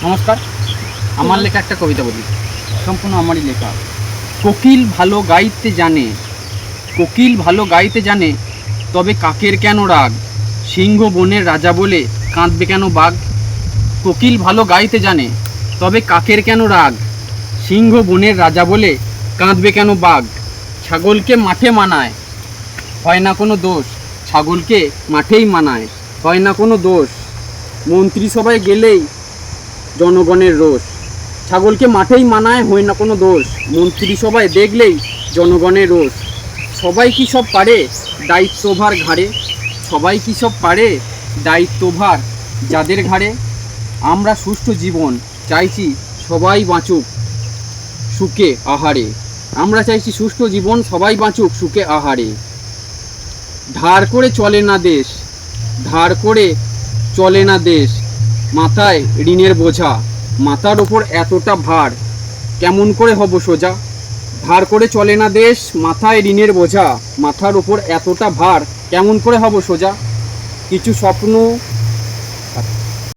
নমস্কার, আমার লেখা একটা কবিতা বলি, সম্পূর্ণ আমারই লেখা। কোকিল ভালো গাইতে জানে, কোকিল ভালো গাইতে জানে, তবে কাকের কেন রাগ? সিংহ বনের রাজা বলে কাঁদবে কেন বাঘ? কোকিল ভালো গাইতে জানে, তবে কাকের কেন রাগ? সিংহ বনের রাজা বলে কাঁদবে কেন বাঘ? ছাগলকে মাঠে মানায়, হয় না কোনো দোষ। ছাগলকে মাঠেই মানায়, হয় না কোনো দোষ। মন্ত্রিসভায় গেলেই জনগণের রোষ। ছাগলকে মাঠেই মানায়, হয় না কোনো দোষ। মন্ত্রিসভায় দেখলেই জনগণের রোষ। সবাই কি সব পারে দায়িত্বভার ঘাড়ে? সবাই কি সব পারে দায়িত্বভার যাদের ঘাড়ে? আমরা সুষ্ঠু জীবন চাইছি, সবাই বাঁচুক সুখে আহারে। আমরা চাইছি সুষ্ঠু জীবন, সবাই বাঁচুক সুখে আহারে। ধার করে চলে না দেশ, ধার করে চলে না দেশ, মাথায় ঋণের বোঝা। মাথার ওপর এতটা ভার, কেমন করে হব সোজা? ধার করে চলে না দেশ, মাথায় ঋণের বোঝা। মাথার ওপর এতটা ভার, কেমন করে হব সোজা? কিছু স্বপ্ন